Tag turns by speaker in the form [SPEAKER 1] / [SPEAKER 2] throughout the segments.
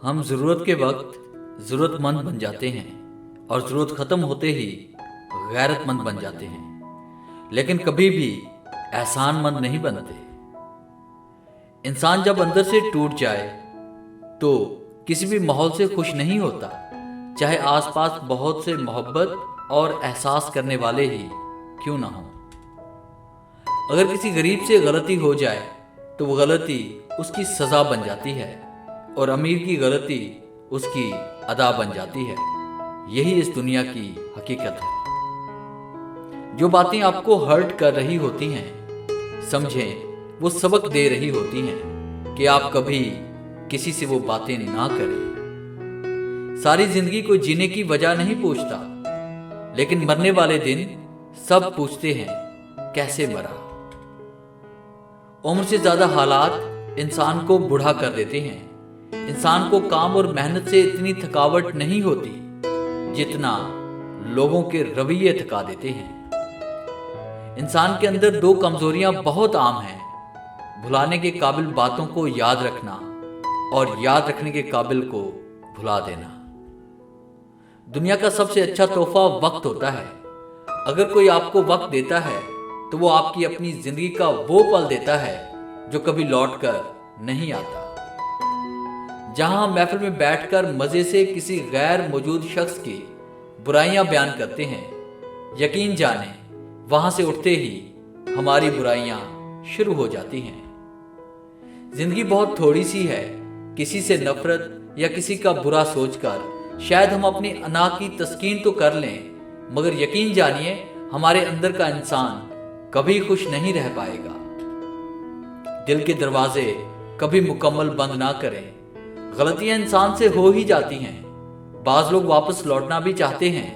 [SPEAKER 1] हम ज़रूरत के वक्त ज़रूरतमंद बन जाते हैं और ज़रूरत ख़त्म होते ही गैरतमंद बन जाते हैं, लेकिन कभी भी एहसानमंद नहीं बनते। इंसान जब अंदर से टूट जाए तो किसी भी माहौल से खुश नहीं होता, चाहे आसपास बहुत से मोहब्बत और एहसास करने वाले ही क्यों ना हों। अगर किसी गरीब से गलती हो जाए तो वो गलती उसकी सज़ा बन जाती है और अमीर की गलती उसकी अदा बन जाती है। यही इस दुनिया की हकीकत है। जो बातें आपको हर्ट कर रही होती हैं, समझें वो सबक दे रही होती हैं कि आप कभी किसी से वो बातें ना करें। सारी जिंदगी को जीने की वजह नहीं पूछता, लेकिन मरने वाले दिन सब पूछते हैं कैसे मरा। उम्र से ज्यादा हालात इंसान को बूढ़ा कर देते हैं। इंसान को काम और मेहनत से इतनी थकावट नहीं होती जितना लोगों के रवैये थका देते हैं। इंसान के अंदर दो कमजोरियां बहुत आम हैं: भुलाने के काबिल बातों को याद रखना और याद रखने के काबिल को भुला देना। दुनिया का सबसे अच्छा तोहफा वक्त होता है। अगर कोई आपको वक्त देता है तो वो आपकी अपनी जिंदगी का वो पल देता है जो कभी लौट कर नहीं आता। जहां महफिल में बैठकर मजे से किसी गैर मौजूद शख्स की बुराइयां बयान करते हैं, यकीन जाने वहां से उठते ही हमारी बुराइयां शुरू हो जाती हैं। जिंदगी बहुत थोड़ी सी है। किसी से नफरत या किसी का बुरा सोचकर शायद हम अपनी अना की तस्कीन तो कर लें, मगर यकीन जानिए हमारे अंदर का इंसान कभी खुश नहीं रह पाएगा। दिल के दरवाजे कभी मुकम्मल बंद ना करें। गलतियां इंसान से हो ही जाती हैं। बाज लोग वापस लौटना भी चाहते हैं,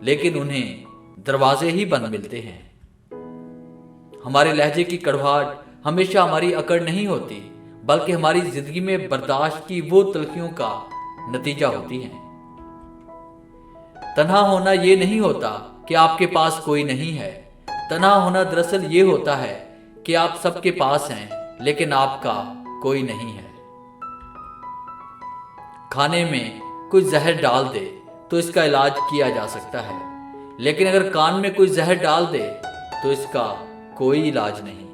[SPEAKER 1] लेकिन उन्हें दरवाजे ही बंद मिलते हैं। हमारे लहजे की कड़वाहट हमेशा हमारी अकड़ नहीं होती, बल्कि हमारी जिंदगी में बर्दाश्त की वो तलखियों का नतीजा होती है। तन्हा होना ये नहीं होता कि आपके पास कोई नहीं है। तन्हा होना दरअसल ये होता है कि आप सबके पास हैं, लेकिन आपका कोई नहीं है। खाने में कोई जहर डाल दे तो इसका इलाज किया जा सकता है, लेकिन अगर कान में कोई जहर डाल दे तो इसका कोई इलाज नहीं।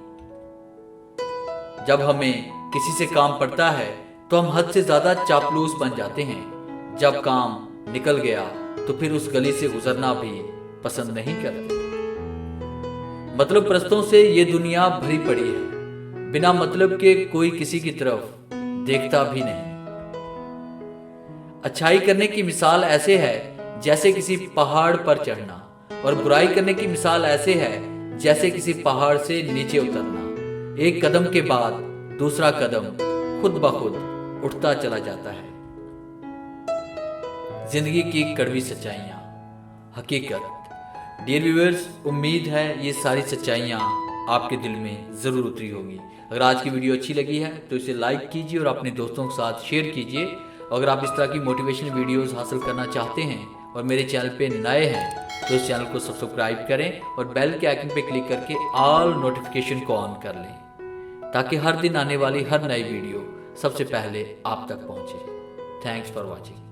[SPEAKER 1] जब हमें किसी से काम पड़ता है तो हम हद से ज्यादा चापलूस बन जाते हैं। जब काम निकल गया तो फिर उस गली से गुजरना भी पसंद नहीं करते। मतलब प्रस्तों से ये दुनिया भरी पड़ी है। बिना मतलब के कोई किसी की तरफ देखता भी नहीं। अच्छाई करने की मिसाल ऐसे है जैसे किसी पहाड़ पर चढ़ना, और बुराई करने की मिसाल ऐसे है जैसे किसी पहाड़ से नीचे उतरना। एक कदम के बाद दूसरा कदम खुद ब खुद उठता चला जाता है। जिंदगी की कड़वी सच्चाइयां, हकीकत। डियर व्यूअर्स, उम्मीद है ये सारी सच्चाइयां आपके दिल में जरूर उतरी होगी। अगर आज की वीडियो अच्छी लगी है तो इसे लाइक कीजिए और अपने दोस्तों के साथ शेयर कीजिए। अगर आप इस तरह की मोटिवेशनल वीडियोस हासिल करना चाहते हैं और मेरे चैनल पे नए हैं तो इस चैनल को सब्सक्राइब करें और बेल के आइकन पे क्लिक करके ऑल नोटिफिकेशन को ऑन कर लें, ताकि हर दिन आने वाली हर नई वीडियो सबसे पहले आप तक पहुंचे। Thanks for watching.